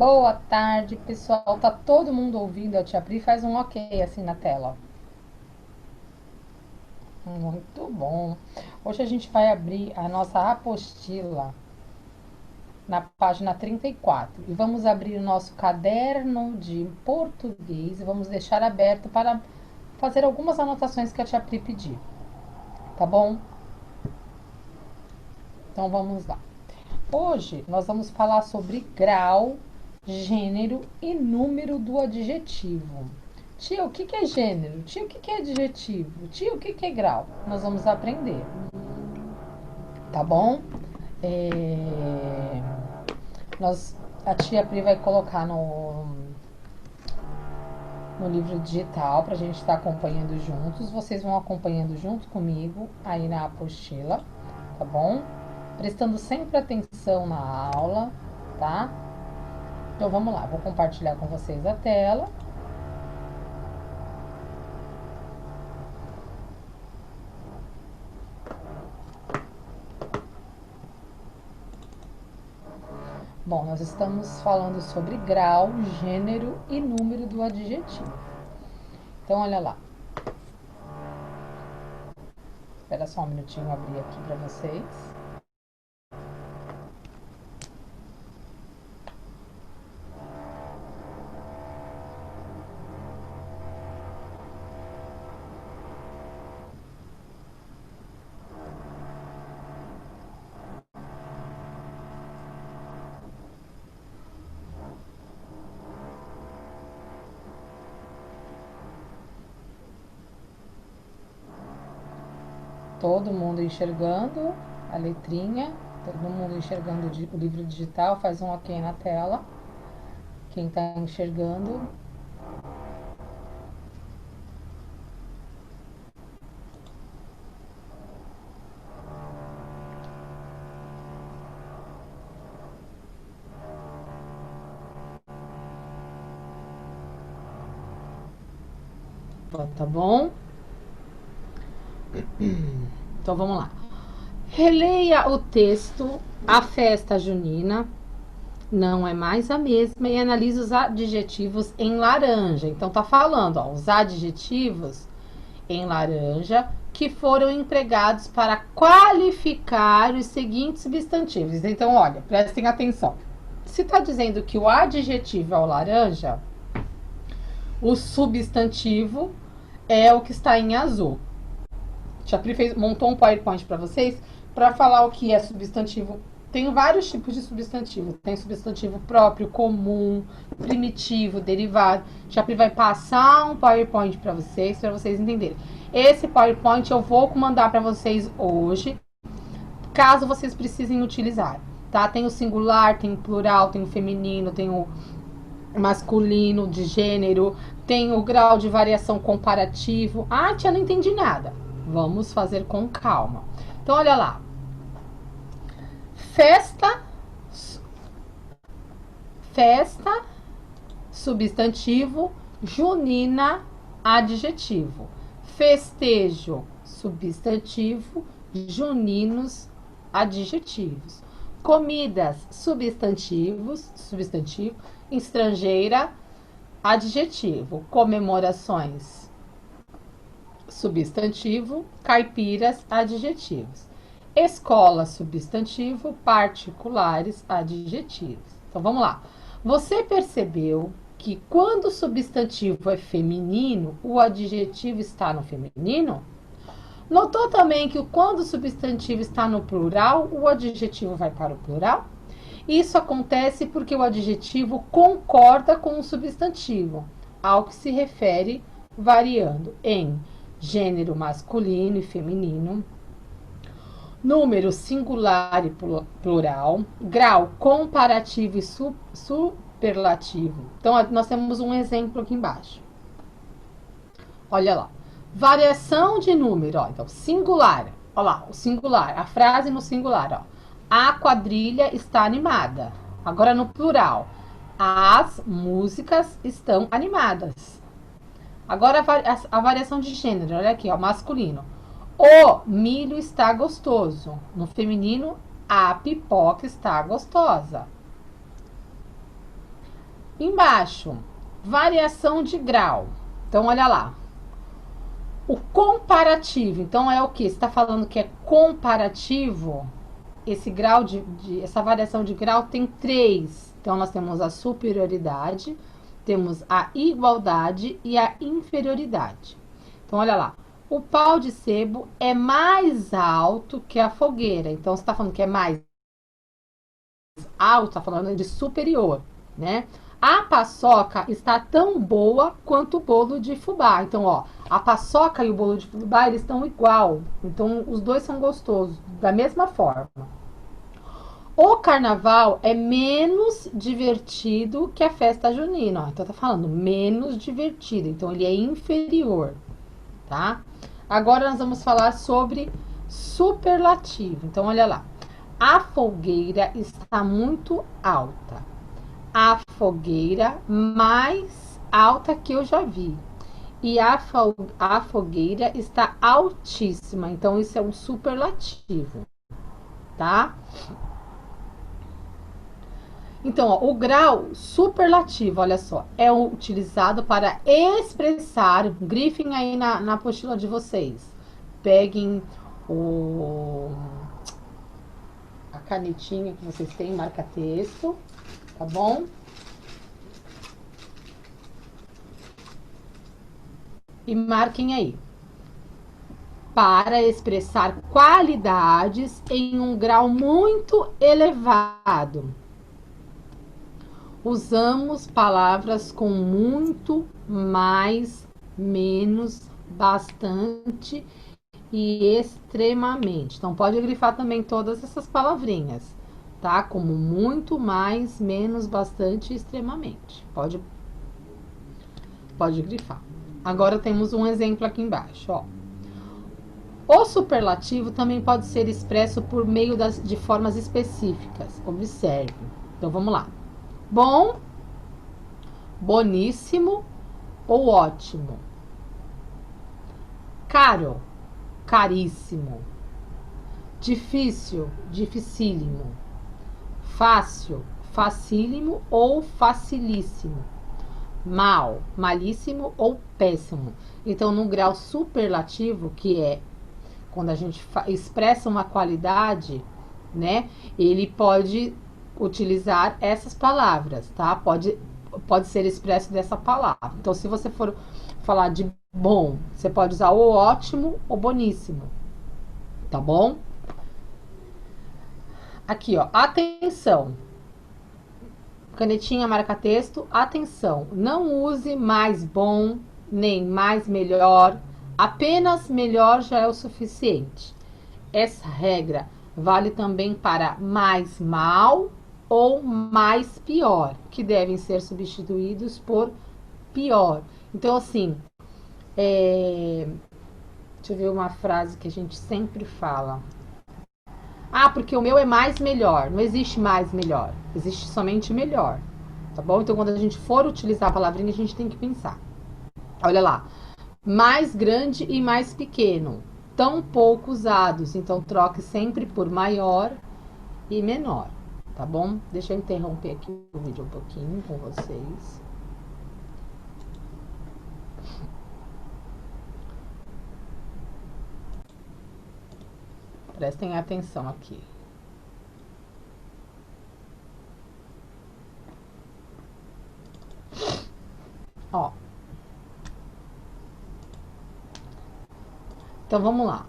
Boa tarde, pessoal. Tá todo mundo ouvindo a Tia Pri? Faz um ok assim na tela. Muito bom. Hoje a gente vai abrir a nossa apostila na página 34 e vamos abrir o nosso caderno de português e vamos deixar aberto para fazer algumas anotações que a Tia Pri pediu, tá bom? Então vamos lá. Hoje nós vamos falar sobre grau, gênero e número do adjetivo. Tia, o que é gênero? Tia, o que é adjetivo? Tia, o que é grau? Nós vamos aprender, tá bom? É, a tia Pri vai colocar no livro digital para a gente estar acompanhando juntos. Vocês vão acompanhando junto comigo aí na apostila, tá bom? Prestando sempre atenção na aula, tá? Então vamos lá, vou compartilhar com vocês a tela. Bom, nós estamos falando sobre grau, gênero e número do adjetivo. Então, olha lá. Espera só um minutinho abrir aqui para vocês. Todo mundo enxergando a letrinha, todo mundo enxergando o livro digital, faz um ok na tela. Quem está enxergando. Tá bom? Então vamos lá. Releia o texto A Festa Junina não é mais a mesma e analisa os adjetivos em laranja. Então tá falando, ó, os adjetivos em laranja que foram empregados para qualificar os seguintes substantivos. Então, olha, prestem atenção. Se tá dizendo que o adjetivo é o laranja, o substantivo é o que está em azul. Já montou um PowerPoint para vocês para falar o que é substantivo. Tem vários tipos de substantivo. Tem substantivo próprio, comum, primitivo, derivado. Já vai passar um PowerPoint para vocês entenderem. Esse PowerPoint eu vou mandar para vocês hoje, caso vocês precisem utilizar, tá? Tem o singular, tem o plural, tem o feminino, tem o masculino, de gênero, tem o grau de variação comparativo. Ah, tia, não entendi nada. Vamos fazer com calma. Então, olha lá. Festa, substantivo, junina, adjetivo. Festejo, substantivo, juninos, adjetivos. Comidas, substantivo, estrangeira, adjetivo. Comemorações, substantivo, caipiras, adjetivos. Escola, substantivo, particulares, adjetivos. Então vamos lá. Você percebeu que quando o substantivo é feminino, o adjetivo está no feminino? Notou também que quando o substantivo está no plural, o adjetivo vai para o plural? Isso acontece porque o adjetivo concorda com o substantivo, ao que se refere variando em gênero masculino e feminino, número singular e plural, grau comparativo e superlativo. Então, nós temos um exemplo aqui embaixo. Olha lá. Variação de número, ó. Então, singular. Olha lá, o singular, a frase no singular, ó. A quadrilha está animada. Agora no plural. As músicas estão animadas. Agora a variação de gênero, olha aqui, ó, masculino. O milho está gostoso. No feminino, a pipoca está gostosa. Embaixo, variação de grau. Então, olha lá. O comparativo. Então, é o que? Você está falando que é comparativo? Esse grau essa variação de grau tem três. Então, nós temos a superioridade, temos a igualdade e a inferioridade. Então, olha lá. O pau de sebo é mais alto que a fogueira. Então, você está falando que é mais alto, está falando de superior, né? A paçoca está tão boa quanto o bolo de fubá. Então, ó, a paçoca e o bolo de fubá, eles estão igual. Então, os dois são gostosos, da mesma forma. O carnaval é menos divertido que a festa junina. Ó. Então, tá falando menos divertido. Então, ele é inferior, tá? Agora, nós vamos falar sobre superlativo. Então, olha lá. A folgueira está muito alta. A fogueira mais alta que eu já vi. E a fogueira está altíssima. Então, isso é um superlativo, tá? Então, ó, o grau superlativo, olha só, é utilizado para expressar, grifem aí na apostila de vocês. Peguem a canetinha que vocês têm, marca texto, tá bom? E marquem aí. Para expressar qualidades em um grau muito elevado. Usamos palavras com muito, mais, menos, bastante e extremamente. Então, pode grifar também todas essas palavrinhas, tá? Como muito, mais, menos, bastante e extremamente. Pode grifar. Agora temos um exemplo aqui embaixo, ó. O superlativo também pode ser expresso por meio de formas específicas. Observe. Então, vamos lá. Bom, boníssimo ou ótimo. Caro, caríssimo. Difícil, dificílimo. Fácil, facílimo ou facilíssimo. Mal, malíssimo ou péssimo. Então, no grau superlativo, que é quando a gente expressa uma qualidade, né? Ele pode utilizar essas palavras, tá? Pode ser expresso dessa palavra. Então, se você for falar de bom, você pode usar o ótimo ou boníssimo, tá bom? Aqui, ó, atenção. Canetinha marca texto, atenção. Não use mais bom, nem mais melhor. Apenas melhor já é o suficiente. Essa regra vale também para mais mal ou mais pior, que devem ser substituídos por pior. Então, assim, deixa eu ver uma frase que a gente sempre fala. Ah, porque o meu é mais melhor. Não existe mais melhor. Existe somente melhor. Tá bom? Então, quando a gente for utilizar a palavrinha, a gente tem que pensar. Olha lá. Mais grande e mais pequeno. Tão pouco usados. Então, troque sempre por maior e menor. Tá bom? Deixa eu interromper aqui o vídeo um pouquinho com vocês. Prestem atenção aqui. Ó. Então, vamos lá.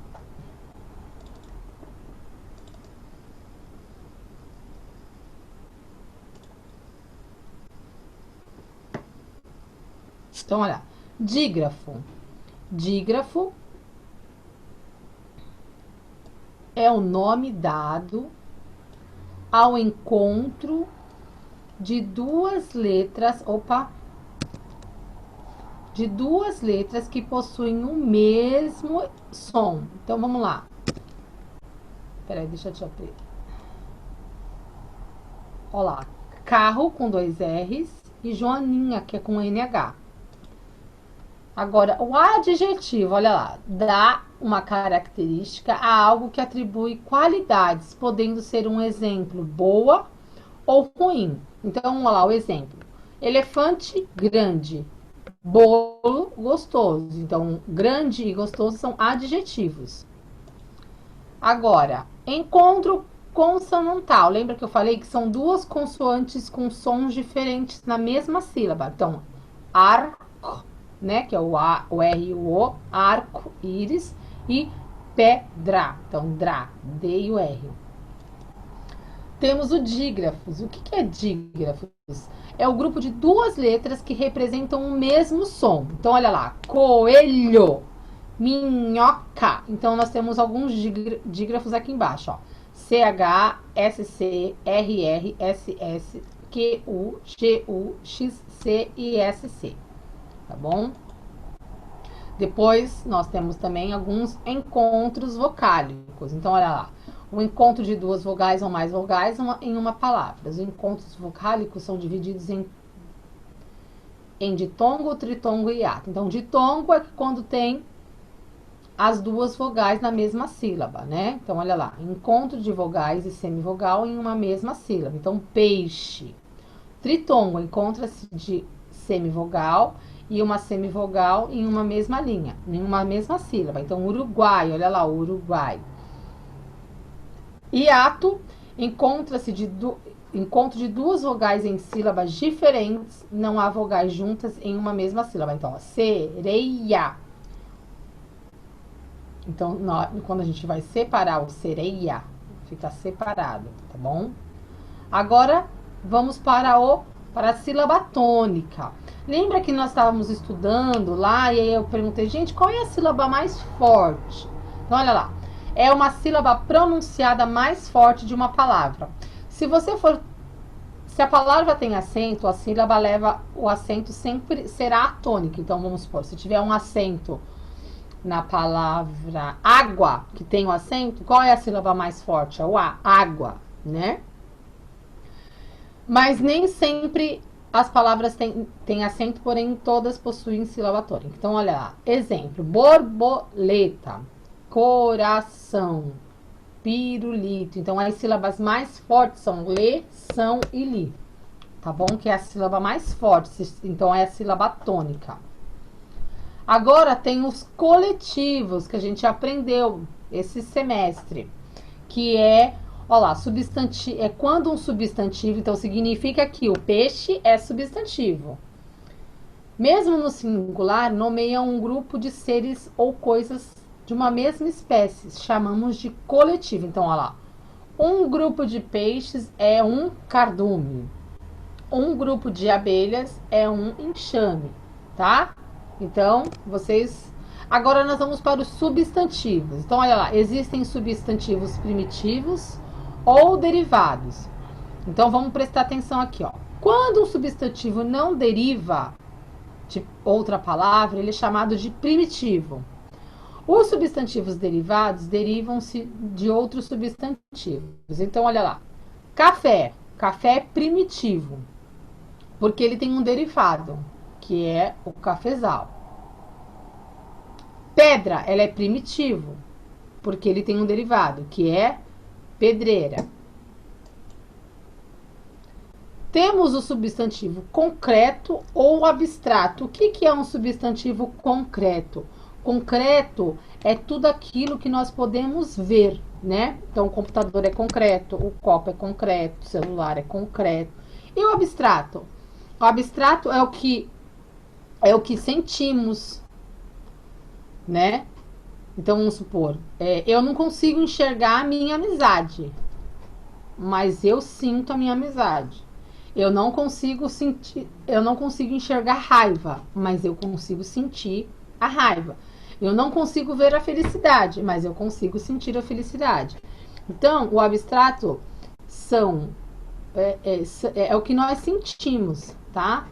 Então, olha. Dígrafo. Dígrafo é o nome dado ao encontro de duas letras, de duas letras que possuem o mesmo som. Então, vamos lá. Peraí, deixa eu te abrir. Olha lá. Carro com 2 R's e Joaninha, que é com NH. Agora, o adjetivo, olha lá, dá uma característica a algo que atribui qualidades, podendo ser um exemplo boa ou ruim. Então, olha lá o exemplo. Elefante, grande. Bolo, gostoso. Então, grande e gostoso são adjetivos. Agora, encontro consonantal. Lembra que eu falei que são duas consoantes com sons diferentes na mesma sílaba? Então, arco, né? Que é o R e o O, arco, íris, e pedra. Então, dra, D e o R. Temos o dígrafos. O que é dígrafos? É o grupo de duas letras que representam o mesmo som. Então, olha lá, coelho, minhoca. Então, nós temos alguns dígrafos aqui embaixo, ó. CH, SC, RR, SS, QU, GU, XC e SC. Tá bom? Depois, nós temos também alguns encontros vocálicos. Então, olha lá. O encontro de duas vogais ou mais vogais em uma palavra. Os encontros vocálicos são divididos em ditongo, tritongo e hiato. Então, ditongo é quando tem as duas vogais na mesma sílaba, né? Então, olha lá. Encontro de vogais e semivogal em uma mesma sílaba. Então, peixe. Tritongo encontra-se de semivogal e uma semivogal em uma mesma linha, em uma mesma sílaba. Então, Uruguai, olha lá, Uruguai. Hiato encontra-se encontro de duas vogais em sílabas diferentes, não há vogais juntas em uma mesma sílaba. Então, ó, sereia. Então, quando a gente vai separar o sereia, fica separado, tá bom? Agora, vamos para a sílaba tônica. Lembra que nós estávamos estudando lá e aí eu perguntei, gente, qual é a sílaba mais forte? Então, olha lá. É uma sílaba pronunciada mais forte de uma palavra. Se a palavra tem acento, a sílaba leva o acento sempre será tônica. Então, vamos supor, se tiver um acento na palavra água, que tem o acento, qual é a sílaba mais forte? É o A, água, né? Mas nem sempre as palavras têm acento, porém todas possuem sílaba tônica. Então, olha lá. Exemplo, borboleta, coração, pirulito. Então, as sílabas mais fortes são lê, são e li. Tá bom? Que é a sílaba mais forte. Então, é a sílaba tônica. Agora, tem os coletivos que a gente aprendeu esse semestre. Que é, ó lá, substantivo. É quando um substantivo, então significa que o peixe é substantivo. Mesmo no singular, nomeia um grupo de seres ou coisas de uma mesma espécie, chamamos de coletivo. Então, olha lá. Um grupo de peixes é um cardume. Um grupo de abelhas é um enxame, tá? Então, vocês... Agora nós vamos para os substantivos. Então, olha lá. Existem substantivos primitivos ou derivados. Então, vamos prestar atenção aqui, ó. Quando um substantivo não deriva de outra palavra, ele é chamado de primitivo. Os substantivos derivados derivam-se de outros substantivos. Então, olha lá. Café. Café é primitivo, porque ele tem um derivado, que é o cafezal. Pedra, ela é primitivo, porque ele tem um derivado, que é pedreira. Temos o substantivo concreto ou abstrato. O que é um substantivo concreto? Concreto é tudo aquilo que nós podemos ver, né? Então, o computador é concreto, o copo é concreto, o celular é concreto. E o abstrato? O abstrato é o que sentimos, né? Então, vamos supor, eu não consigo enxergar a minha amizade, mas eu sinto a minha amizade. Eu não consigo enxergar raiva, mas eu consigo sentir a raiva. Eu não consigo ver a felicidade, mas eu consigo sentir a felicidade. Então, o abstrato é o que nós sentimos, tá?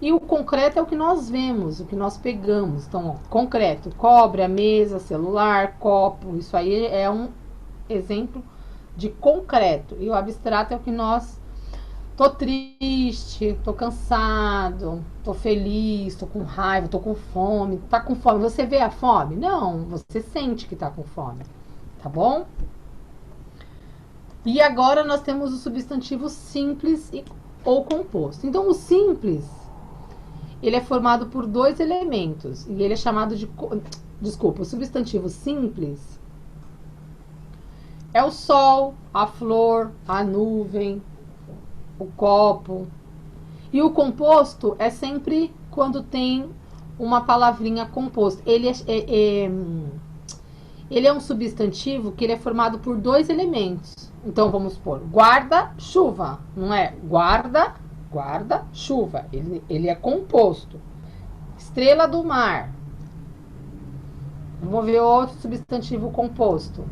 E o concreto é o que nós vemos, o que nós pegamos. Então, ó, concreto, cobre, a mesa, celular, copo. Isso aí é um exemplo de concreto. E o abstrato é o que nós... Tô triste, tô cansado, tô feliz, tô com raiva, tô com fome. Tá com fome? Você vê a fome? Não, você sente que tá com fome. Tá bom? E agora nós temos os substantivos simples ou composto. Então, o simples, ele é formado por dois elementos e ele é chamado de... Desculpa, o substantivo simples é o sol, a flor, a nuvem, o copo. E o composto é sempre quando tem uma palavrinha composto. Ele é um substantivo que ele é formado por dois elementos. Então, vamos supor, guarda-chuva, não é? Guarda-chuva. Ele é composto. Estrela do mar. Vamos ver outro substantivo composto.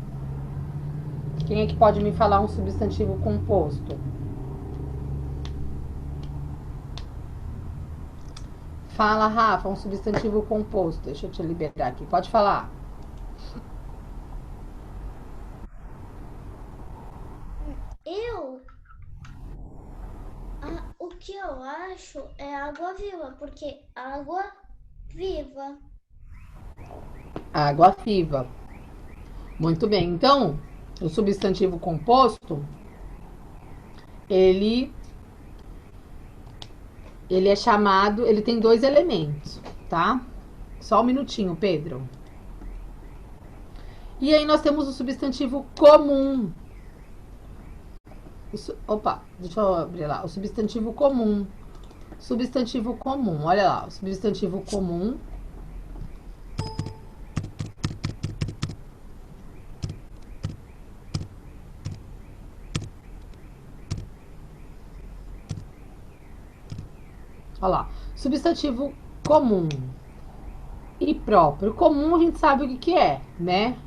Quem é que pode me falar um substantivo composto? Fala, Rafa, um substantivo composto. Deixa eu te liberar aqui. Pode falar. O que eu acho é água viva, porque água viva. Água viva. Muito bem. Então, o substantivo composto, ele é chamado, ele tem dois elementos, tá? Só um minutinho, Pedro. E aí nós temos o substantivo comum. Opa, deixa eu abrir lá. O substantivo comum. Substantivo comum, olha lá. O substantivo comum olha lá. Substantivo comum e próprio. Comum a gente sabe o que é, né?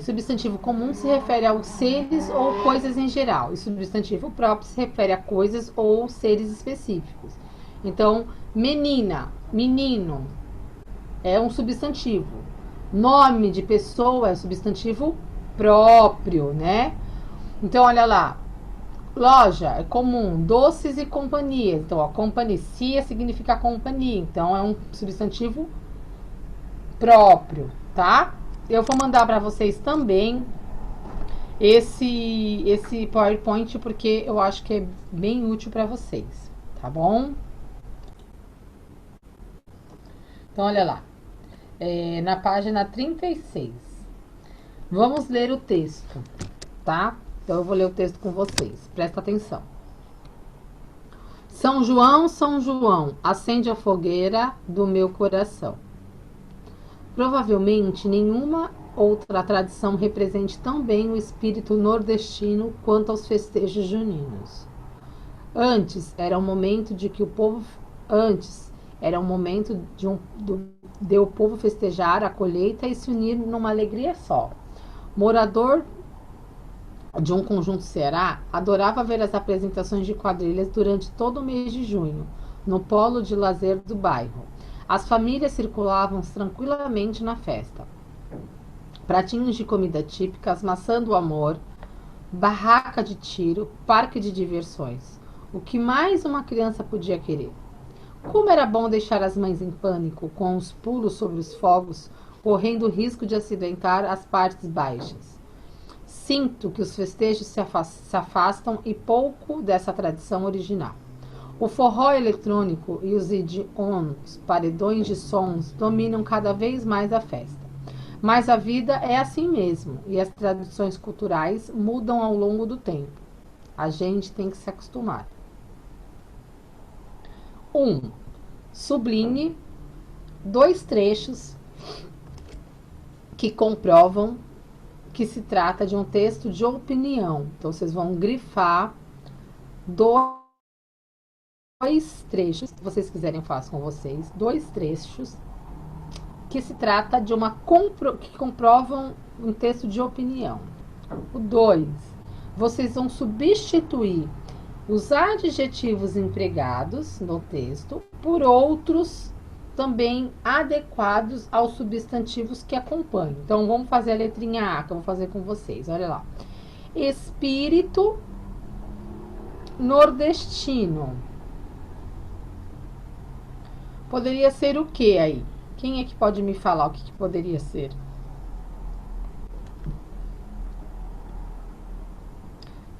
Substantivo comum se refere aos seres ou coisas em geral. E substantivo próprio se refere a coisas ou seres específicos. Então, menina, menino é um substantivo. Nome de pessoa é substantivo próprio, né? Então, olha lá. Loja é comum, doces e companhias. Então, a companhia significa companhia. Então, é um substantivo próprio, tá? Eu vou mandar para vocês também esse PowerPoint porque eu acho que é bem útil para vocês, tá bom? Então, olha lá. Na página 36. Vamos ler o texto, tá? Então, eu vou ler o texto com vocês. Presta atenção. São João, São João, acende a fogueira do meu coração. Provavelmente nenhuma outra tradição represente tão bem o espírito nordestino quanto aos festejos juninos. Antes era um momento de o povo festejar a colheita e se unir numa alegria só. Morador de um conjunto Ceará, adorava ver as apresentações de quadrilhas durante todo o mês de junho, no polo de lazer do bairro. As famílias circulavam tranquilamente na festa. Pratinhos de comida típicas, maçã do amor, barraca de tiro, parque de diversões. O que mais uma criança podia querer? Como era bom deixar as mães em pânico, com os pulos sobre os fogos, correndo o risco de acidentar as partes baixas. Sinto que os festejos se afastam e pouco dessa tradição original. O forró eletrônico e os idions, paredões de sons, dominam cada vez mais a festa. Mas a vida é assim mesmo, e as tradições culturais mudam ao longo do tempo. A gente tem que se acostumar. 1. Sublinhe 2 trechos que comprovam que se trata de um texto de opinião. Então, vocês vão grifar 2 trechos, se vocês quiserem eu faço com vocês, 2 trechos que se trata de que comprovam um texto de opinião. O 2, vocês vão substituir os adjetivos empregados no texto por outros também adequados aos substantivos que acompanham. Então, vamos fazer a letrinha A, que eu vou fazer com vocês. Olha lá. Espírito nordestino. Poderia ser o que aí? Quem é que pode me falar o que poderia ser?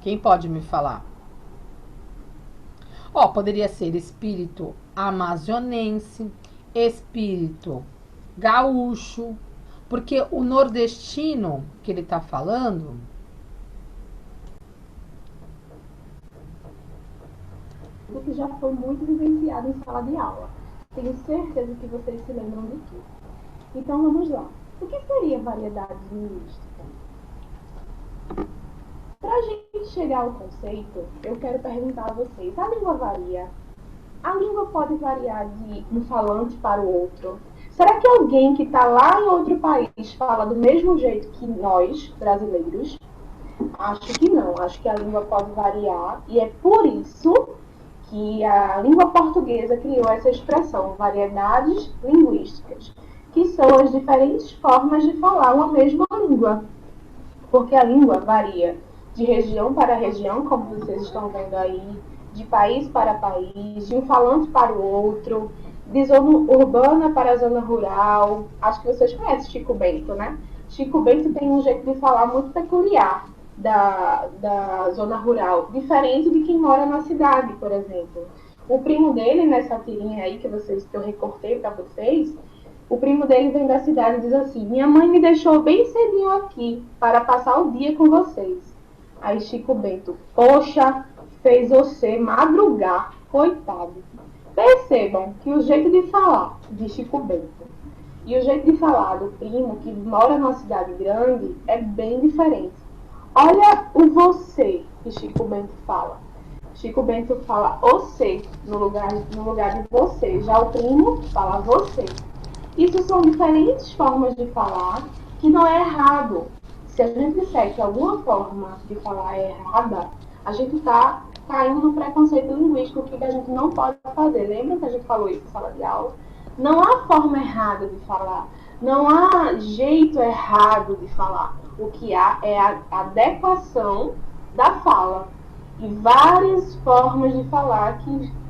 Quem pode me falar? Ó, poderia ser espírito amazonense, espírito gaúcho, porque o nordestino que ele está falando, que já foi muito vivenciado em sala de aula. Tenho certeza que vocês se lembram de tudo. Então vamos lá. O que seria variedade linguística? Para a gente chegar ao conceito, eu quero perguntar a vocês: a língua varia? A língua pode variar de um falante para o outro? Será que alguém que está lá em outro país fala do mesmo jeito que nós, brasileiros? Acho que não. Acho que a língua pode variar e é por isso que a língua portuguesa criou essa expressão, variedades linguísticas, que são as diferentes formas de falar uma mesma língua. Porque a língua varia de região para região, como vocês estão vendo aí, de país para país, de um falante para o outro, de zona urbana para a zona rural. Acho que vocês conhecem Chico Bento, né? Chico Bento tem um jeito de falar muito peculiar da zona rural, diferente de quem mora na cidade, por exemplo. O primo dele, nessa tirinha aí que eu recortei para vocês, o primo dele vem da cidade e diz assim: minha mãe me deixou bem cedinho aqui para passar o dia com vocês. Aí Chico Bento: poxa, fez você madrugar, coitado. Percebam que o jeito de falar de Chico Bento e o jeito de falar do primo que mora numa cidade grande é bem diferente. Olha o você que Chico Bento fala. Chico Bento fala você no lugar de você. Já o primo fala você. Isso são diferentes formas de falar que não é errado. Se a gente disser que alguma forma de falar é errada, a gente está caindo no preconceito linguístico que a gente não pode fazer. Lembra que a gente falou isso na sala de aula? Não há forma errada de falar. Não há jeito errado de falar. O que há é a adequação da fala. E várias formas de falar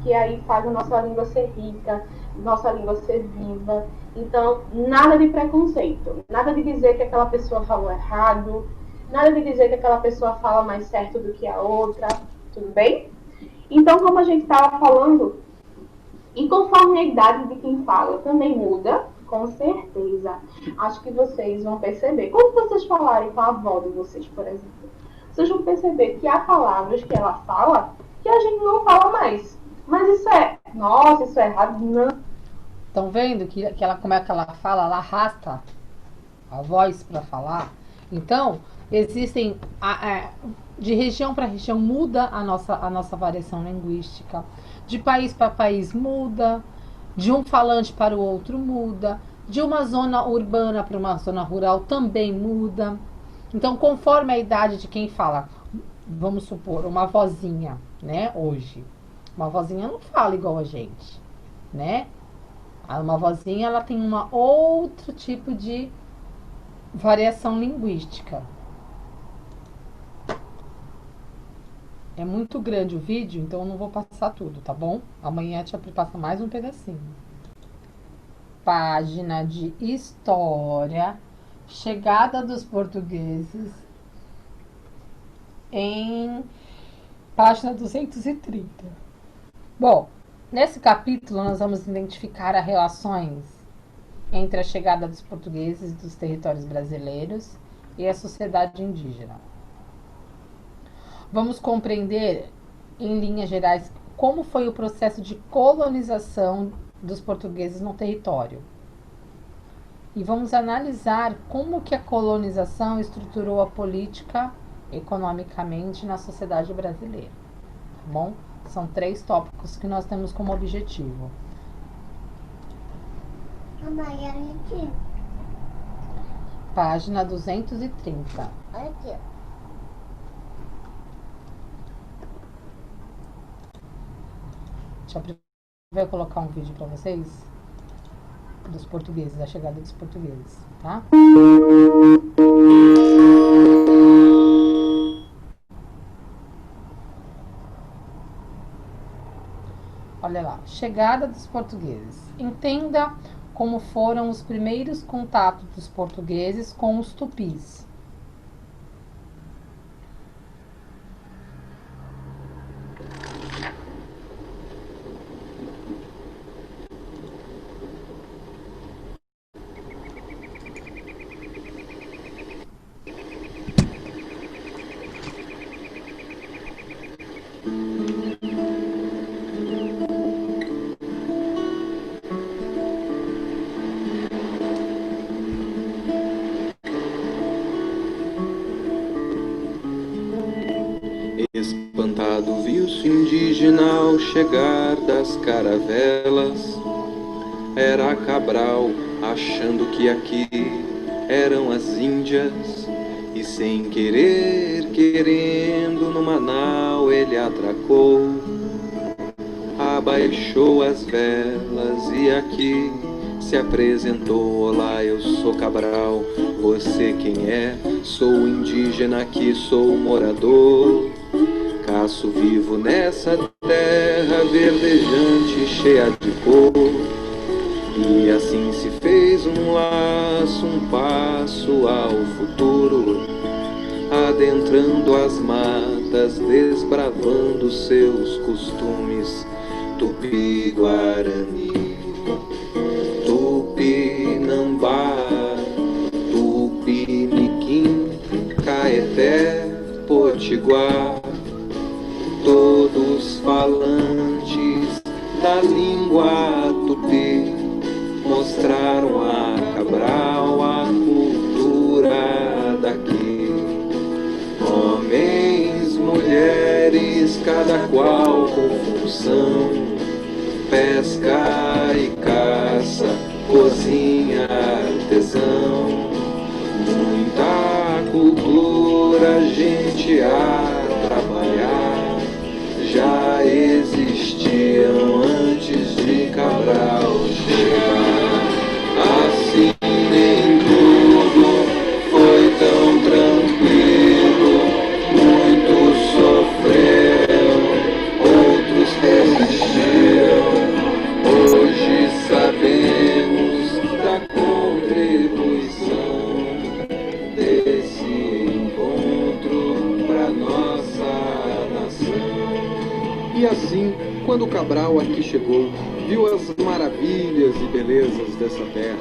que aí faz a nossa língua ser rica, nossa língua ser viva. Então, nada de preconceito. Nada de dizer que aquela pessoa falou errado. Nada de dizer que aquela pessoa fala mais certo do que a outra. Tudo bem? Então, como a gente estava falando, e conforme a idade de quem fala também muda, com certeza. Acho que vocês vão perceber. Quando vocês falarem com a avó de vocês, por exemplo, vocês vão perceber que há palavras que ela fala que a gente não fala mais. Mas isso é, nossa, isso é errado. Não. Estão vendo que ela, como é que ela fala? Ela arrasta a voz para falar. Então, existem de região para região muda a nossa variação linguística. De país para país muda. De um falante para o outro muda. De uma zona urbana para uma zona rural também muda. Então, conforme a idade de quem fala, vamos supor, uma vozinha, né, hoje. Uma vozinha não fala igual a gente, né? Uma vozinha, ela tem uma outro tipo de variação linguística. É muito grande o vídeo, então eu não vou passar tudo, tá bom? Amanhã a tia passa mais um pedacinho. Página de História, chegada dos portugueses, em página 230. Bom, nesse capítulo nós vamos identificar as relações entre a chegada dos portugueses dos territórios brasileiros e a sociedade indígena. Vamos compreender, em linhas gerais, como foi o processo de colonização dos portugueses no território. E vamos analisar como que a colonização estruturou a política economicamente na sociedade brasileira. Tá bom? São 3 tópicos que nós temos como objetivo. Mamãe, aqui. Página 230. Olha aqui, ó. Vai colocar um vídeo para vocês dos portugueses, da chegada dos portugueses, tá? Olha lá, chegada dos portugueses. Entenda como foram os primeiros contatos dos portugueses com os tupis. lado viu-se indígena ao chegar das caravelas. Era Cabral, achando que aqui eram as Índias, e sem querer, querendo, no Manaus ele atracou. Abaixou as velas e aqui se apresentou. Olá, eu sou Cabral, você quem é? Sou indígena aqui, sou morador. Caço vivo nessa terra verdejante, cheia de cor. E assim se fez um laço, um passo ao futuro, adentrando as matas, desbravando seus costumes. Tupi-Guarani, Tupinambá, Tupiniquim, Caeté, Potiguar, todos falantes da língua tupi, mostraram a Cabral a cultura daqui. Homens, mulheres, cada qual com função, pesca e caça, cozinha, artesão. Muita cultura, gente a trabalhar, já existiam antes de Cabral chegar. Assim nem tudo foi tão tranquilo, muitos sofreram, outros resistiram. Hoje sabemos da contribuição desse encontro para nossa nação. E assim, quando Cabral aqui chegou, viu as maravilhas e belezas dessa terra,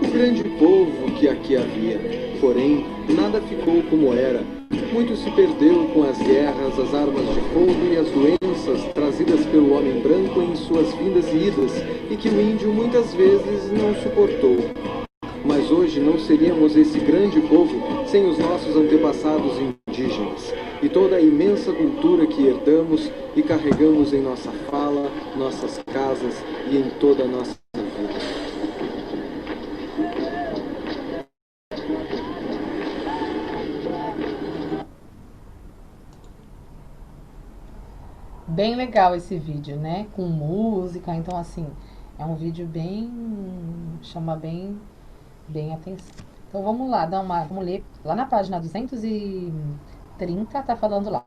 o grande povo que aqui havia. Porém, nada ficou como era. Muito se perdeu com as guerras, as armas de fogo e as doenças trazidas pelo homem branco em suas vindas e idas, e que o índio muitas vezes não suportou. Mas hoje não seríamos esse grande povo sem os nossos antepassados indígenas e toda a imensa cultura que herdamos e carregamos em nossa fala, nossas casas e em toda a nossa vida. Bem legal esse vídeo, né? Com música, então assim, é um vídeo bem, chama bem atenção. Então vamos lá, vamos ler lá na página 230, tá falando lá.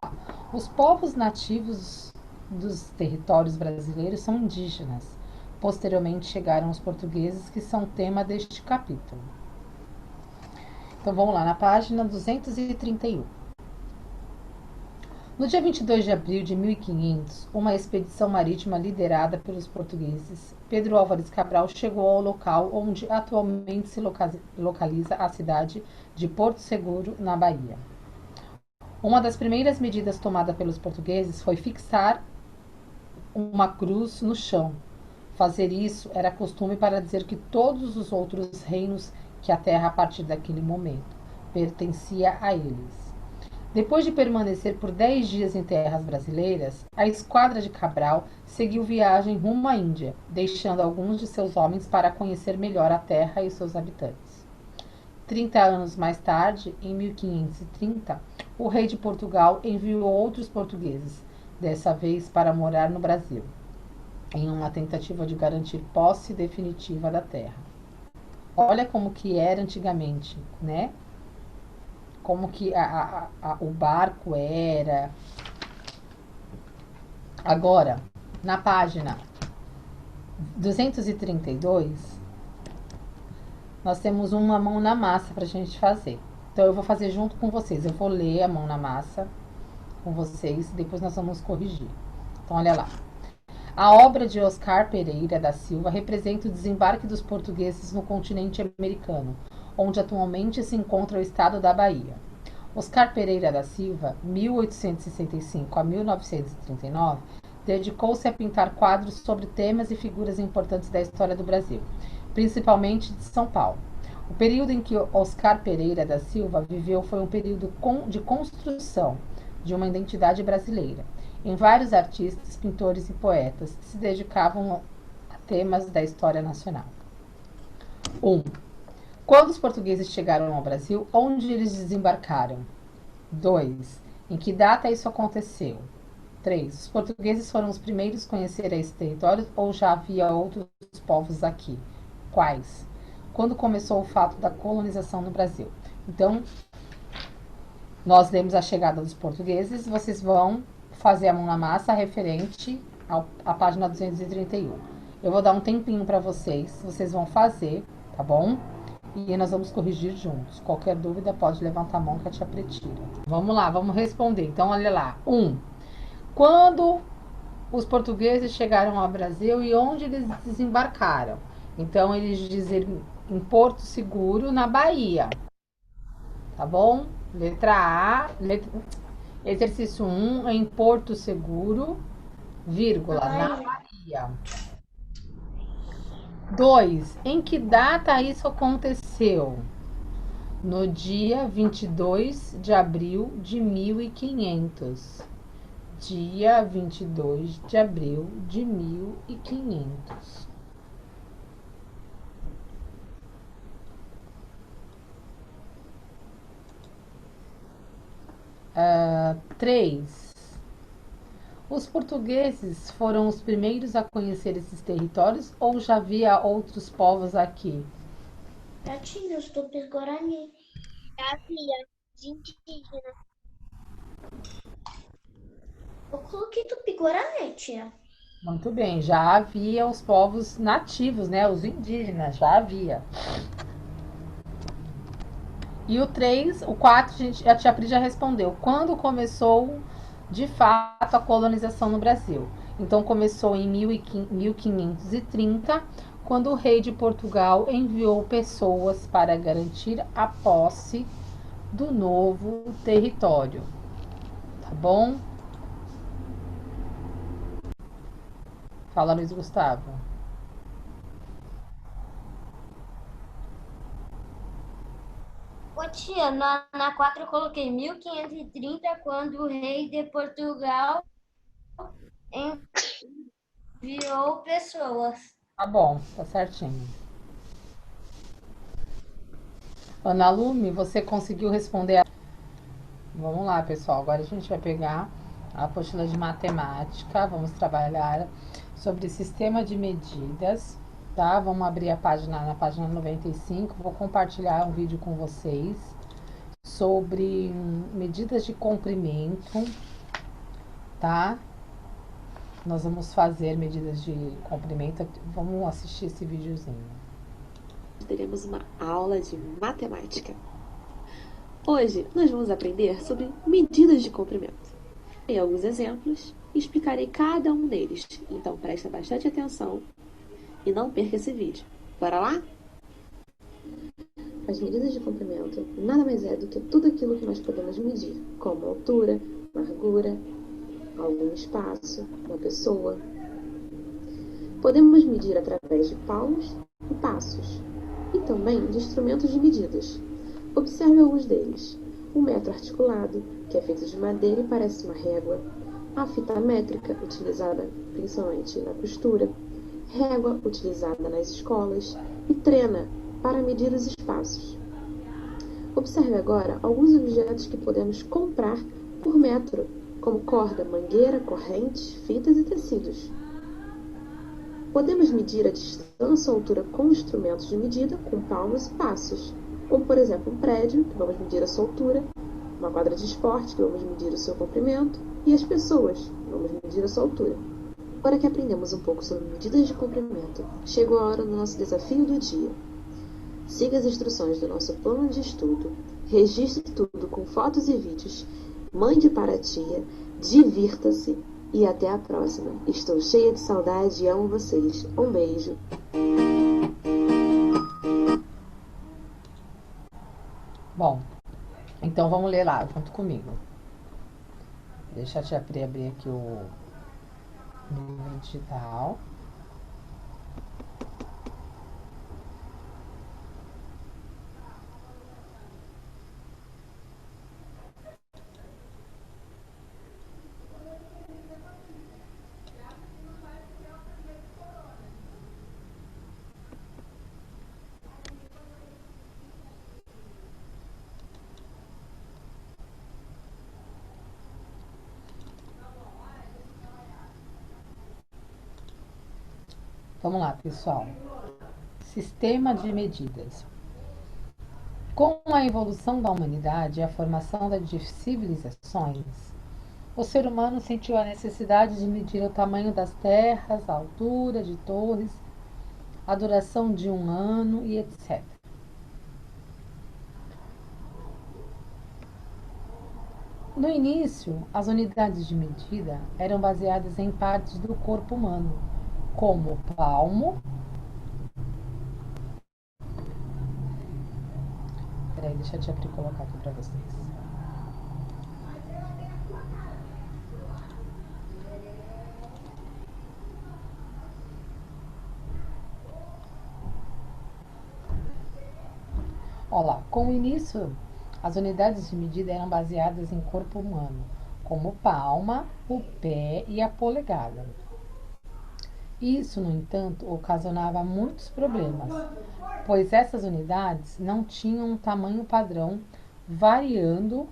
Os povos nativos dos territórios brasileiros são indígenas. Posteriormente chegaram os portugueses, que são tema deste capítulo. Então vamos lá na página 231. No dia 22 de abril de 1500, uma expedição marítima liderada pelos portugueses, Pedro Álvares Cabral chegou ao local onde atualmente se localiza a cidade de Porto Seguro, na Bahia. Uma das primeiras medidas tomada pelos portugueses foi fixar uma cruz no chão. Fazer isso era costume para dizer que todos os outros reinos que a terra a partir daquele momento pertencia a eles. Depois de permanecer por 10 dias em terras brasileiras, a esquadra de Cabral seguiu viagem rumo à Índia, deixando alguns de seus homens para conhecer melhor a terra e seus habitantes. 30 anos mais tarde, em 1530, o rei de Portugal enviou outros portugueses, dessa vez para morar no Brasil, em uma tentativa de garantir posse definitiva da terra. Olha como que era antigamente, né? Como que o barco era. Agora, na página 232, nós temos uma mão na massa para a gente fazer. Então, eu vou fazer junto com vocês. Eu vou ler a mão na massa com vocês e depois nós vamos corrigir. Então, olha lá. A obra de Oscar Pereira da Silva representa o desembarque dos portugueses no continente americano, onde atualmente se encontra o estado da Bahia. Oscar Pereira da Silva, 1865 a 1939, dedicou-se a pintar quadros sobre temas e figuras importantes da história do Brasil, principalmente de São Paulo. O período em que Oscar Pereira da Silva viveu foi um período de construção de uma identidade brasileira. em vários artistas, pintores e poetas que se dedicavam a temas da história nacional. 1. Quando os portugueses chegaram ao Brasil, onde eles desembarcaram? 2. Em que data isso aconteceu? 3. Os portugueses foram os primeiros a conhecer esse território ou já havia outros povos aqui? Quais? Quando começou o fato da colonização no Brasil? Então, nós lemos a chegada dos portugueses, vocês vão fazer a mão na massa referente à página 231. Eu vou dar um tempinho para vocês vão fazer, tá bom? E nós vamos corrigir juntos. Qualquer dúvida pode levantar a mão que a tia Preta tira. Vamos lá, vamos responder. Então, olha lá. 1. Quando os portugueses chegaram ao Brasil e onde eles desembarcaram? Então, eles dizem em Porto Seguro, na Bahia. Tá bom? Letra A. Exercício 1, em Porto Seguro, vírgula, na Bahia. 2. Em que data isso aconteceu? No dia 22 de abril de 1500. Dia 22 de abril de 1500. 3. Os portugueses foram os primeiros a conhecer esses territórios ou já havia outros povos aqui? Já tinha os Tupis-Guarani. Já havia os indígenas. Eu coloquei Tupi-Guarani, tia. Muito bem, já havia os povos nativos, né? Os indígenas, já havia. E o 3, o 4, a tia Pri já respondeu. Quando começou, de fato, a colonização no Brasil? Então, começou em 1530, quando o rei de Portugal enviou pessoas para garantir a posse do novo território. Tá bom? Fala, Luiz Gustavo. Ô tia, na 4 eu coloquei 1530, quando o rei de Portugal enviou pessoas. Tá bom, tá certinho. Ana Lume, você conseguiu responder? Vamos lá, pessoal. Agora a gente vai pegar a apostila de matemática. Vamos trabalhar sobre sistema de medidas, tá? Vamos abrir a página na página 95. Vou compartilhar um vídeo com vocês sobre medidas de comprimento, tá? Nós vamos fazer medidas de comprimento. Vamos assistir esse videozinho. Teremos uma aula de matemática. Hoje nós vamos aprender sobre medidas de comprimento. Tem alguns exemplos e explicarei cada um deles. Então presta bastante atenção e não perca esse vídeo. Bora lá? As medidas de comprimento nada mais é do que tudo aquilo que nós podemos medir, como altura, largura, algum espaço, uma pessoa. Podemos medir através de palmos e passos, e também de instrumentos de medidas. Observe alguns deles. O metro articulado, que é feito de madeira e parece uma régua. A fita métrica, utilizada principalmente na costura. Régua, utilizada nas escolas. E trena, para medir os espaços. Observe agora alguns objetos que podemos comprar por metro, como corda, mangueira, correntes, fitas e tecidos. Podemos medir a distância ou altura com instrumentos de medida, com palmos e passos, como por exemplo um prédio, que vamos medir a sua altura, uma quadra de esporte, que vamos medir o seu comprimento, e as pessoas, que vamos medir a sua altura. Agora que aprendemos um pouco sobre medidas de comprimento, chegou a hora do nosso desafio do dia. Siga as instruções do nosso plano de estudo, registre tudo com fotos e vídeos, mande para a tia, divirta-se e até a próxima. Estou cheia de saudade e amo vocês. Um beijo. Bom, então vamos ler lá junto comigo. Deixa a tia Pri abrir aqui o livro digital. Vamos lá, pessoal. Sistema de medidas. Com a evolução da humanidade e a formação das civilizações, o ser humano sentiu a necessidade de medir o tamanho das terras, a altura de torres, a duração de um ano e etc. No início, as unidades de medida eram baseadas em partes do corpo humano, como o palmo. Peraí, deixa a tia Pri colocar aqui para vocês. Olha lá, com o início, as unidades de medida eram baseadas em corpo humano, como o palma, o pé e a polegada. Isso, no entanto, ocasionava muitos problemas, pois essas unidades não tinham um tamanho padrão, variando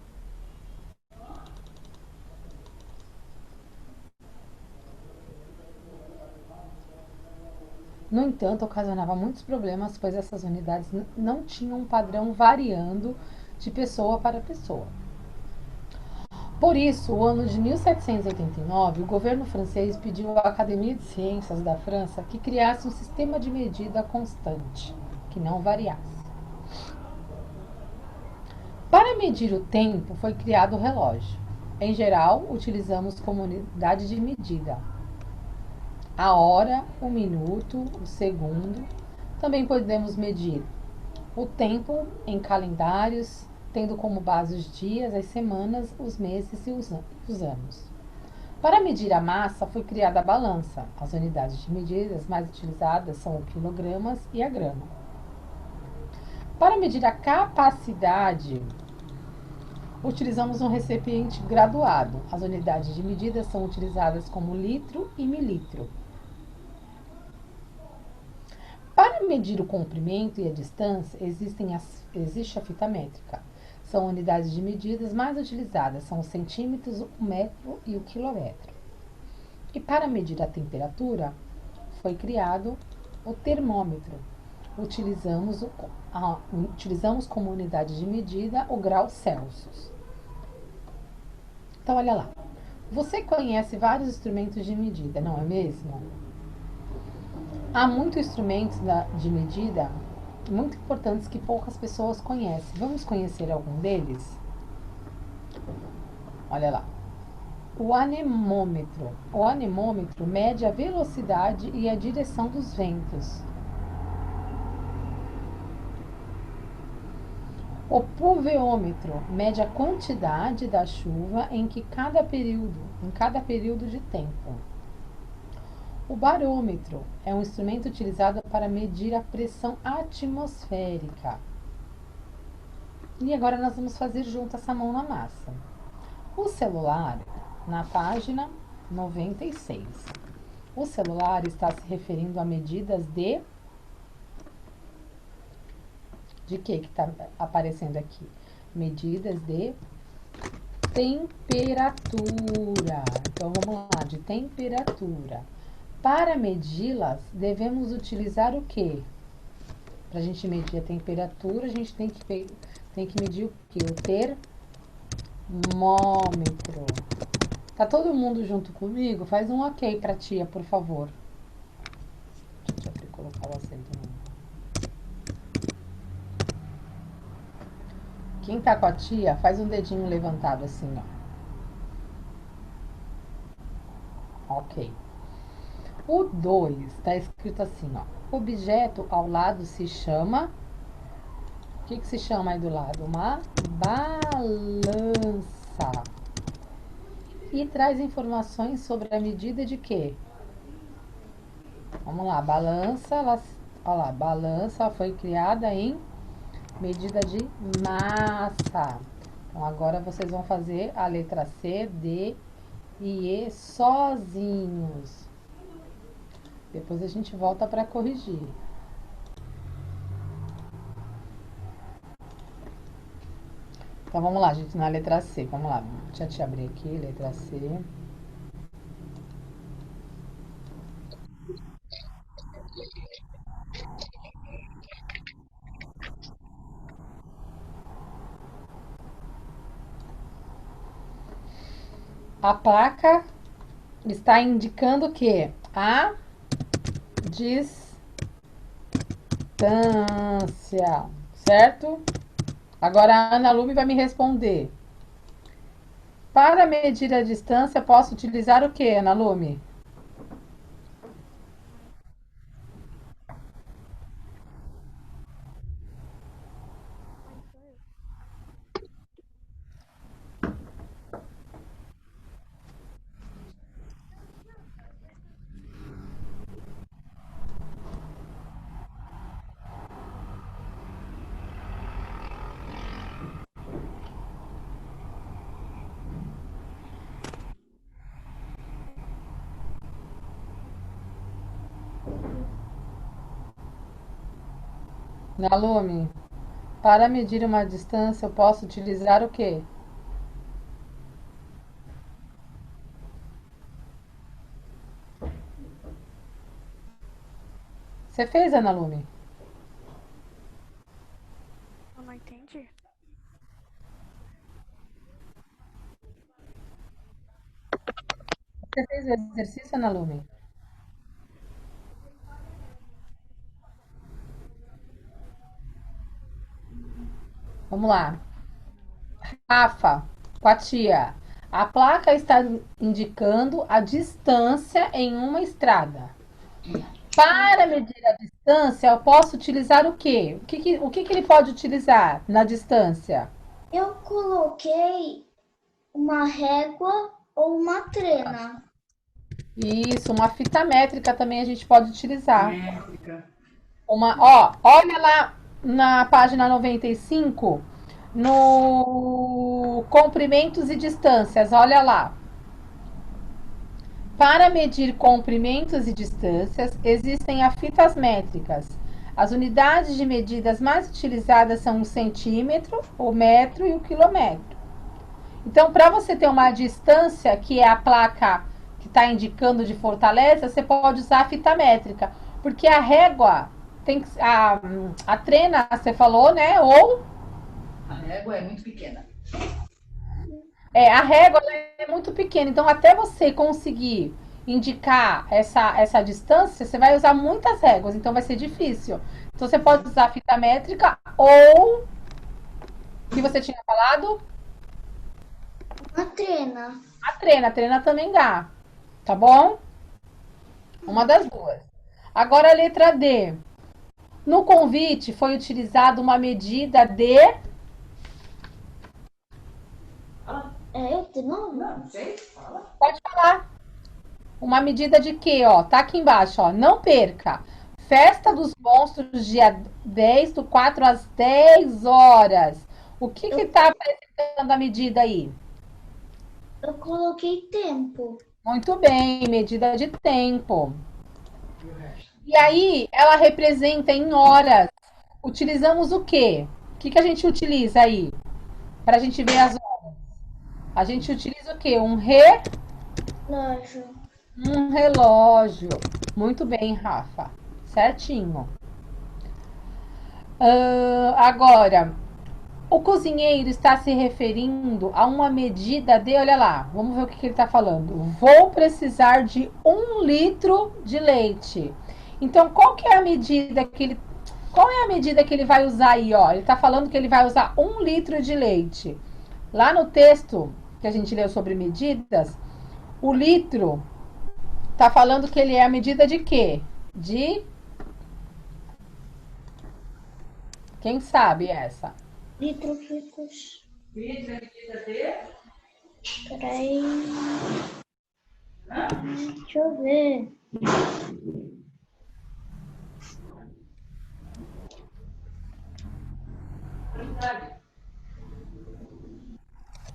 No entanto, ocasionava muitos problemas, pois essas unidades não tinham um padrão variando de pessoa para pessoa. Por isso, no ano de 1789, o governo francês pediu à Academia de Ciências da França que criasse um sistema de medida constante, que não variasse. Para medir o tempo, foi criado o relógio. Em geral, utilizamos como unidade de medida a hora, o minuto, o segundo. Também podemos medir o tempo em calendários, tendo como base os dias, as semanas, os meses e os anos. Para medir a massa, foi criada a balança. As unidades de medidas mais utilizadas são o quilogramas e a grama. Para medir a capacidade, utilizamos um recipiente graduado. As unidades de medida são utilizadas como litro e mililitro. Para medir o comprimento e a distância, existe a fita métrica. São unidades de medidas mais utilizadas, são os centímetros, o metro e o quilômetro. E para medir a temperatura, foi criado o termômetro. Utilizamos como unidade de medida o grau Celsius. Então, olha lá. Você conhece vários instrumentos de medida, não é mesmo? Há muitos instrumentos de medida muito importantes que poucas pessoas conhecem. Vamos conhecer algum deles? Olha lá. O anemômetro. O anemômetro mede a velocidade e a direção dos ventos. O pluviômetro mede a quantidade da chuva em cada período de tempo. O barômetro é um instrumento utilizado para medir a pressão atmosférica. E agora nós vamos fazer junto essa mão na massa. O celular, na página 96. O celular está se referindo a medidas de que está aparecendo aqui? Medidas de temperatura. Então, vamos lá, de temperatura. Para medi-las, devemos utilizar o quê? Para a gente medir a temperatura, a gente tem que medir o quê? O termômetro. Tá todo mundo junto comigo? Faz um ok para a tia, por favor. Deixa eu colocar o acento. Quem tá com a tia, faz um dedinho levantado assim, ó. Ok. O 2 está escrito assim, ó. Objeto ao lado se chama... O que se chama aí do lado? Uma balança. E traz informações sobre a medida de quê? Vamos lá, balança, olha lá, balança foi criada em medida de massa. Então, agora vocês vão fazer a letra C, D e E sozinhos. Depois a gente volta para corrigir. Então, vamos lá, gente, na letra C. Vamos lá, deixa eu te abrir aqui, letra C. A placa está indicando o quê? A distância, certo? Agora a Ana Lume vai me responder. Para medir a distância, posso utilizar o quê, Ana Lume? Ana Lume, para medir uma distância, eu posso utilizar o quê? Você fez, Ana Lume? Eu não entendi. Você fez o exercício, Ana Lume? Vamos lá. Rafa, com a tia. A placa está indicando a distância em uma estrada. Para medir a distância, eu posso utilizar o quê? O que ele pode utilizar na distância? Eu coloquei uma régua ou uma trena. Isso, uma fita métrica também a gente pode utilizar. Olha lá na página 95, no comprimentos e distâncias, olha lá. Para medir comprimentos e distâncias, existem as fitas métricas. As unidades de medidas mais utilizadas são o centímetro, o metro e o quilômetro. Então, para você ter uma distância, que é a placa que está indicando de Fortaleza, você pode usar a fita métrica. Porque a régua, a trena, você falou, né? Ou... A régua é muito pequena. A régua é muito pequena, então até você conseguir indicar essa distância, você vai usar muitas réguas, então vai ser difícil. Então você pode usar a fita métrica ou... O que você tinha falado? Uma trena. A trena também dá, tá bom? Uma das duas. Agora a letra D. No convite foi utilizada uma medida de... Eu de novo? Não sei, fala. Pode falar. Uma medida de quê, ó? Tá aqui embaixo, ó. Não perca. Festa dos Monstros, dia 10 do 4 às 10 horas. O que tá apresentando a medida aí? Eu coloquei tempo. Muito bem, medida de tempo. E aí, ela representa em horas. Utilizamos o quê? O que a gente utiliza aí? Para a gente ver as horas. A gente utiliza o quê? Relógio. Um relógio. Muito bem, Rafa. Certinho. Agora, o cozinheiro está se referindo a uma medida de... Olha lá, vamos ver o que ele está falando. Vou precisar de 1 litro de leite. Então, qual é a medida que ele vai usar aí? Ó? Ele está falando que ele vai usar 1 litro de leite. Lá no texto que a gente leu sobre medidas, o litro está falando que ele é a medida de quê? De... Quem sabe essa? Litro ficos. Litro é medida de... Peraí. Deixa eu ver.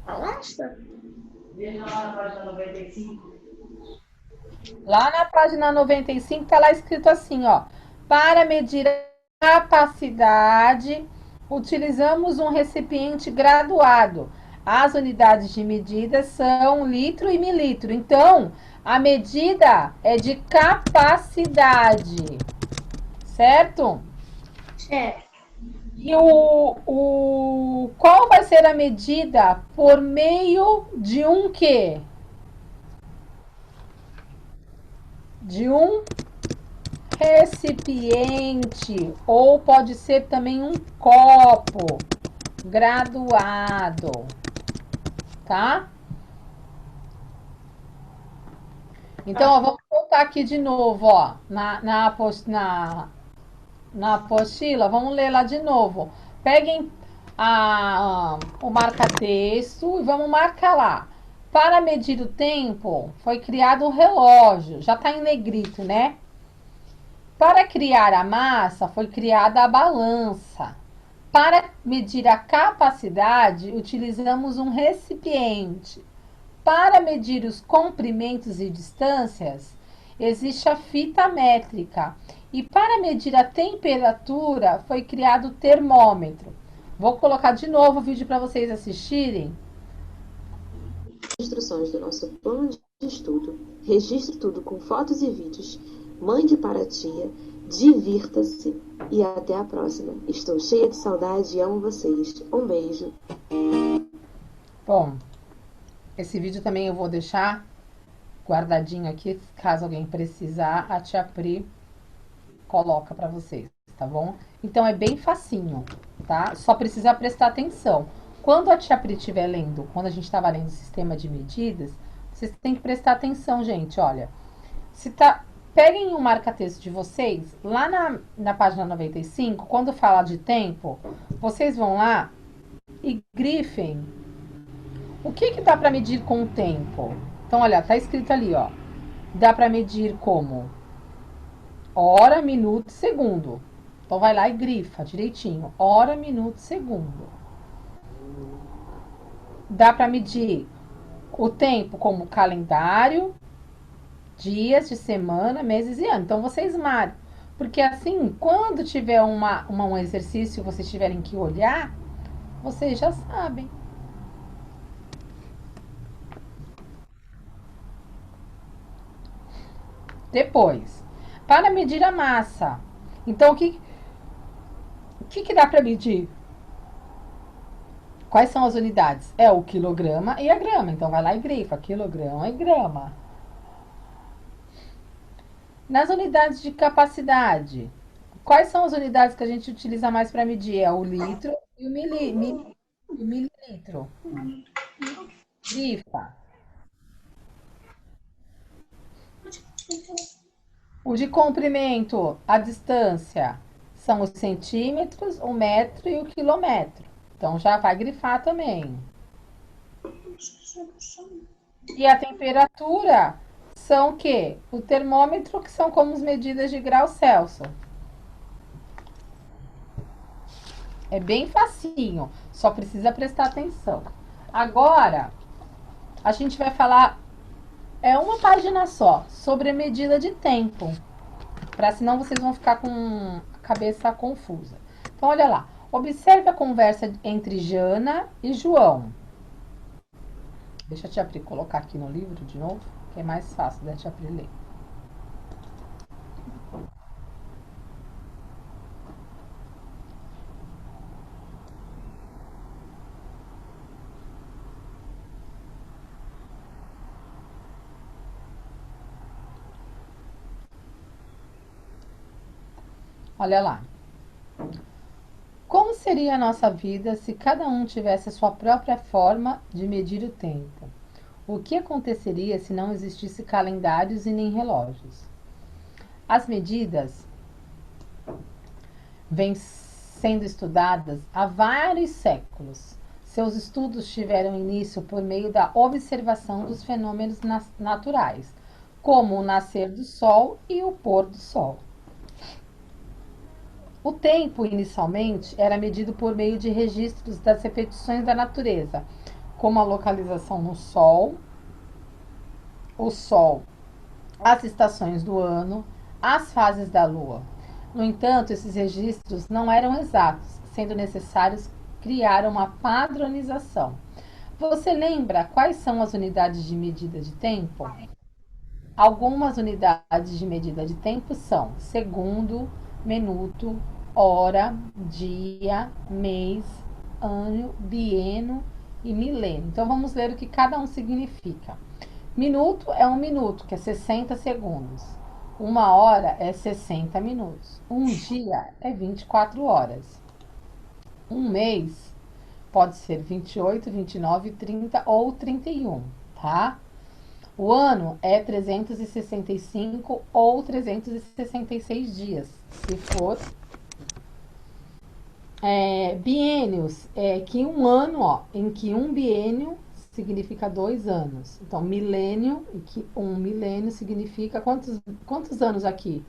Basta? Veja lá na página 95. Lá na página 95 está lá escrito assim, ó. Para medir a capacidade, utilizamos um recipiente graduado. As unidades de medida são litro e mililitro. Então, a medida é de capacidade. Certo? Certo. E qual vai ser a medida por meio de um quê? de um recipiente, ou pode ser também um copo graduado, tá? Então, ó, vamos voltar aqui de novo, ó, na apostila, vamos ler lá de novo. Peguem o marca-texto e vamos marcar lá. Para medir o tempo, foi criado um relógio, já está em negrito, né? Para criar a massa, foi criada a balança. Para medir a capacidade, utilizamos um recipiente. Para medir os comprimentos e distâncias, existe a fita métrica. E para medir a temperatura, foi criado o termômetro. Vou colocar de novo o vídeo para vocês assistirem. Instruções do nosso plano de estudo. Registre tudo com fotos e vídeos. Mande para a tia. Divirta-se. E até a próxima. Estou cheia de saudade e amo vocês. Um beijo. Bom, esse vídeo também eu vou deixar guardadinho aqui. Caso alguém precisar, a tia Pri coloca para vocês, tá bom? Então é bem facinho, tá? Só precisa prestar atenção. Quando a tia Pri estiver lendo, quando a gente estava lendo o sistema de medidas, vocês têm que prestar atenção, gente, olha. Peguem o marca-texto de vocês, lá na página 95, quando fala de tempo, vocês vão lá e grifem o que dá para medir com o tempo. Então, olha, tá escrito ali, ó. Dá para medir como hora, minuto e segundo. Então, vai lá e grifa direitinho. Hora, minuto e segundo. Dá para medir o tempo como calendário, dias de semana, meses e ano. Então, vocês marcam. Porque assim, quando tiver um exercício que vocês tiverem que olhar, vocês já sabem. Depois, para medir a massa. Então, o que dá para medir? Quais são as unidades? É o quilograma e a grama. Então, vai lá e grifa, quilograma e grama. Nas unidades de capacidade, quais são as unidades que a gente utiliza mais para medir? É o litro e o mililitro. Grifa. O de comprimento, a distância, são os centímetros, o metro e o quilômetro. Então, já vai grifar também. E a temperatura são o quê? O termômetro, que são como as medidas de grau Celsius. É bem facinho, só precisa prestar atenção. Agora, a gente vai falar, uma página só, sobre a medida de tempo. Senão vocês vão ficar com a cabeça confusa. Então, olha lá. Observe a conversa entre Jana e João. Deixa a tia Pri colocar aqui no livro de novo, que é mais fácil da tia Pri ler. Olha lá. Como seria a nossa vida se cada um tivesse a sua própria forma de medir o tempo? O que aconteceria se não existisse calendários e nem relógios? As medidas vêm sendo estudadas há vários séculos. Seus estudos tiveram início por meio da observação dos fenômenos naturais, como o nascer do sol e o pôr do sol. O tempo, inicialmente, era medido por meio de registros das repetições da natureza, como a localização no Sol, o Sol, as estações do ano, as fases da Lua. No entanto, esses registros não eram exatos, sendo necessários criar uma padronização. Você lembra quais são as unidades de medida de tempo? Algumas unidades de medida de tempo são segundo, minuto, hora, dia, mês, ano, bieno e milênio. Então, vamos ler o que cada um significa. Minuto é 1 minuto, que é 60 segundos. Uma hora é 60 minutos. Um dia é 24 horas. Um mês pode ser 28, 29, 30 ou 31, tá? O ano é 365 ou 366 dias, se for. Biênios é que um ano, ó, em que um biênio significa 2 anos. Então, milênio, e que um milênio significa quantos anos aqui?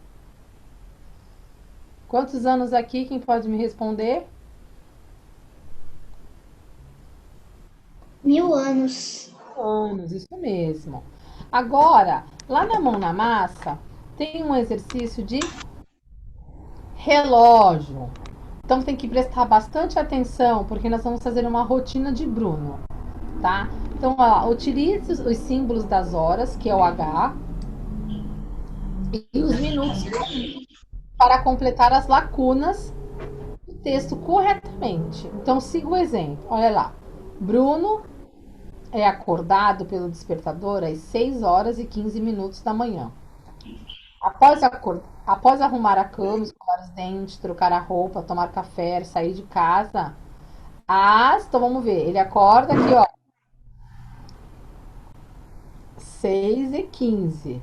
Quantos anos aqui? Quem pode me responder? 1000 anos. Anos, isso mesmo. Agora, lá na mão na massa, tem um exercício de relógio. Então tem que prestar bastante atenção, porque nós vamos fazer uma rotina de Bruno, tá? Então, ó, utilize os símbolos das horas, que é o H, e os minutos para completar as lacunas do texto corretamente. Então, siga o exemplo. Olha lá. Bruno é acordado pelo despertador às 6 horas e 15 minutos da manhã. Após arrumar a cama, escovar os dentes, trocar a roupa, tomar café, sair de casa, então vamos ver. Ele acorda aqui, ó, 6h15.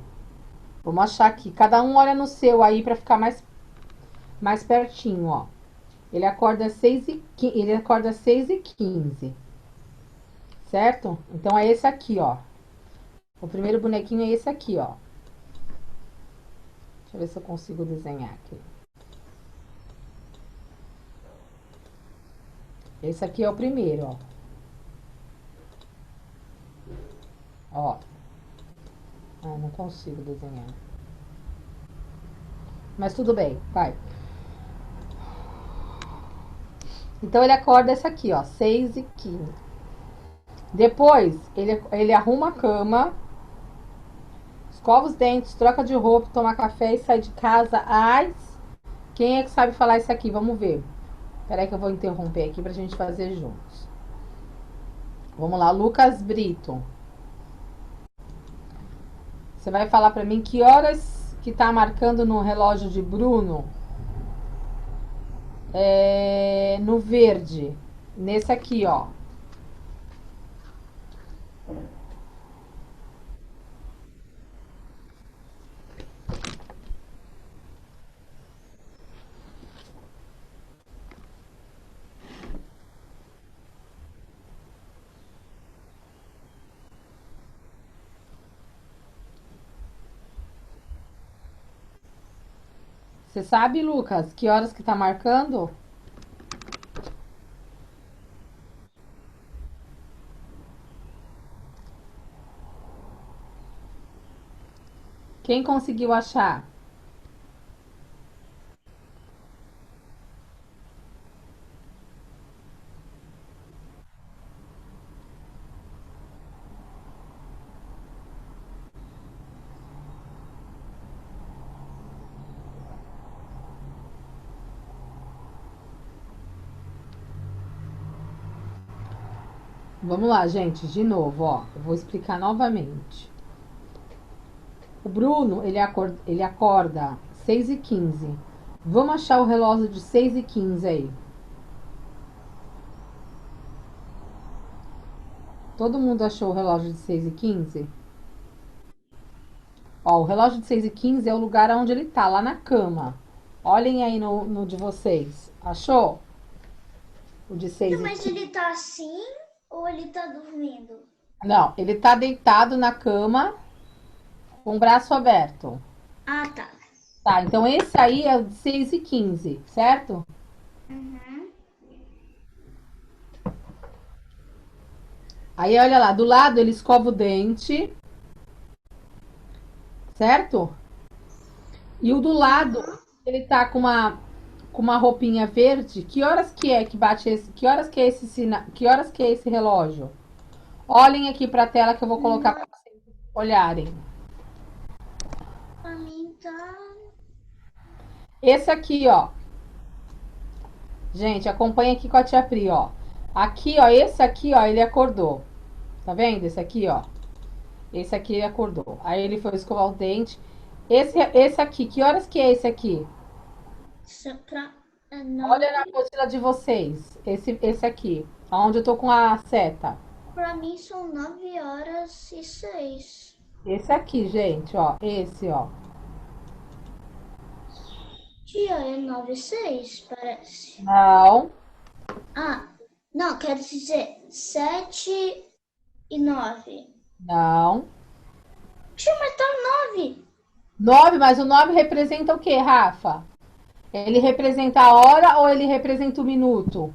Vamos achar aqui. Cada um olha no seu aí para ficar mais pertinho, ó. Ele acorda 6h15. Certo? Então é esse aqui, ó. O primeiro bonequinho é esse aqui, ó. Deixa eu ver se eu consigo desenhar aqui. Esse aqui é o primeiro, ó. Ó. Ah, não consigo desenhar. Mas tudo bem, vai. Então ele acorda esse aqui, ó, 6h15. Depois ele arruma a cama, escova os dentes, troca de roupa, toma café e sai de casa às... Quem é que sabe falar isso aqui? Vamos ver. Peraí que eu vou interromper aqui pra gente fazer juntos. Vamos lá, Lucas Brito. Você vai falar pra mim que horas que tá marcando no relógio de Bruno? No verde. Nesse aqui, ó. Você sabe, Lucas, que horas que tá marcando? Quem conseguiu achar? Vamos lá, gente, de novo, ó. Eu vou explicar novamente. O Bruno, ele acorda 6h15. Vamos achar o relógio de 6h15 aí. Todo mundo achou o relógio de 6h15? Ó, o relógio de 6h15 é o lugar onde ele tá, lá na cama. Olhem aí no de vocês. Achou? O de 6h15. Mas ele tá assim ou ele tá dormindo? Não, ele tá deitado na cama com o braço aberto. Ah, tá. Tá, então esse aí é o de 6h15, certo? Uhum. Aí, olha lá, do lado ele escova o dente, certo? E o do lado, ele tá com uma roupinha verde. Que horas que é que bate esse? Que horas que é esse que horas que é esse relógio? Olhem aqui pra tela que eu vou colocar pra vocês olharem. Pra mim tá... Esse aqui, ó. Gente, acompanha aqui com a tia Pri, ó. Aqui, ó, esse aqui, ó, ele acordou. Tá vendo? Esse aqui, ó. Esse aqui ele acordou. Aí ele foi escovar o dente. Esse aqui, que horas que é esse aqui? É Olha na 9. apostila de vocês. Esse aqui. Onde eu tô com a seta. Pra mim são 9h06. Esse aqui, gente, ó. Esse, ó. Tia, é 9h06, parece. Não, Ah, não, quero dizer 7h09. não. Tia, mas tá 9. 9, mas o 9 representa o quê, Rafa? Ele representa a hora ou ele representa o minuto?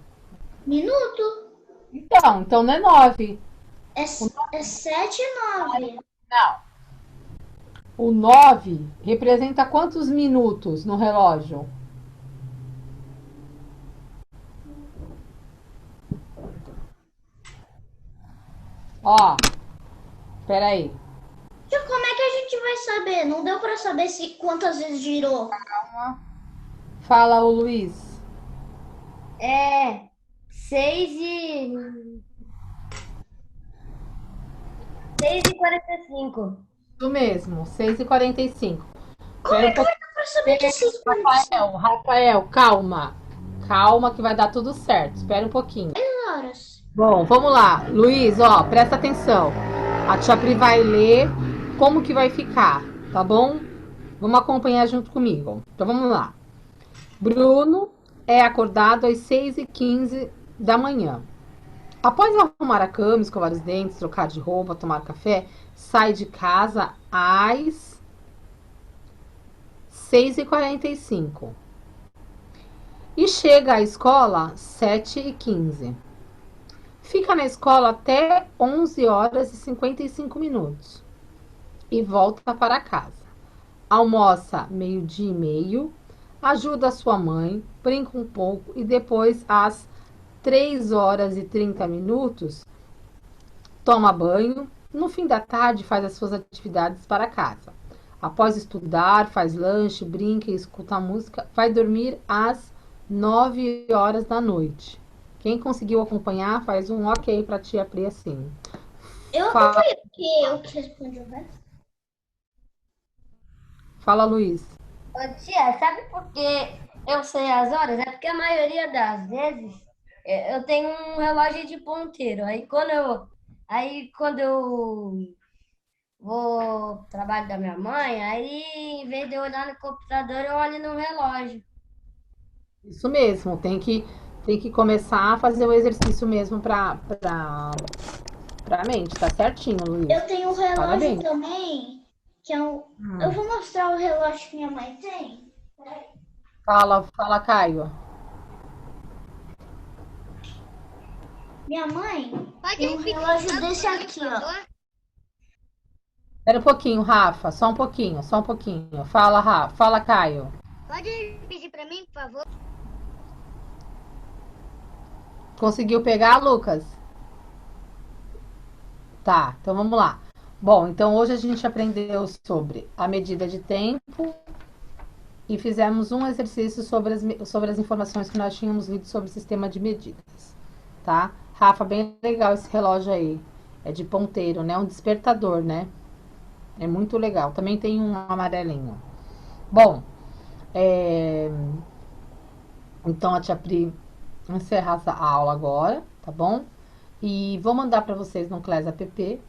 Minuto. Então não é 9. É 7h09. Não. O 9 representa quantos minutos no relógio? Ó, peraí. Tia, como é que a gente vai saber? Não deu pra saber se quantas vezes girou. Fala, o Luiz. É 6h45. Isso mesmo, 6h45. Como é que vai dar pra saber que é 6h45 Rafael, calma. Calma que vai dar tudo certo. Espera um pouquinho. horas? Bom, vamos lá. Luiz, ó, presta atenção. A tia Pri vai ler como que vai ficar, tá bom? Vamos acompanhar junto comigo. Então vamos lá. Bruno é acordado às 6h15 da manhã. Após arrumar a cama, escovar os dentes, trocar de roupa, tomar café, sai de casa às 6h45 e chega à escola às 7h15. Fica na escola até 11h55 e volta para casa. Almoça 12h30, ajuda a sua mãe, brinca um pouco e depois às 3h30 toma banho. No fim da tarde faz as suas atividades para casa. Após estudar, faz lanche, brinca e escuta música, vai dormir às 9h da noite. Quem conseguiu acompanhar, faz um ok para tia Pri assim. Eu Fala, acompanhei, porque eu que respondi o resto. fala, Luiz. Ô, tia, sabe por que eu sei as horas? É porque a maioria das vezes eu tenho um relógio de ponteiro. Aí quando eu vou pro trabalho da minha mãe, aí em vez de eu olhar no computador, eu olho no relógio. Isso mesmo, tem que começar a fazer o exercício mesmo pra mente, tá certinho, Luiz. Eu tenho um relógio Parabéns. também, que é um... Eu vou mostrar o relógio que minha mãe tem. Peraí. Fala, Caio. Minha mãe tem um relógio desse aqui, ó. Espera um pouquinho, Rafa, só um pouquinho. Fala, Rafa, fala, Caio. Pode pedir pra mim, por favor? Conseguiu pegar, Lucas? Tá, então vamos lá. Bom, então hoje a gente aprendeu sobre a medida de tempo e fizemos um exercício sobre as informações que nós tínhamos lido sobre o sistema de medidas, tá? Rafa, bem legal esse relógio aí. É de ponteiro, né? Um despertador, né? É muito legal. Também tem um amarelinho. Bom, então a tia Pri encerra essa aula agora, tá bom? E vou mandar para vocês no Class App.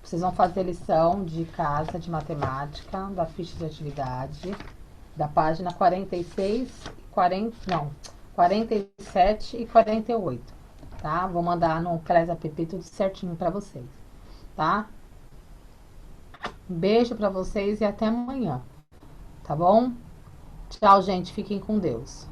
Vocês vão fazer lição de casa de matemática, da ficha de atividade, da página 46, 47 e 48, tá? Vou mandar no Class App tudo certinho para vocês, tá? Um beijo para vocês e até amanhã, tá bom? Tchau, gente. Fiquem com Deus.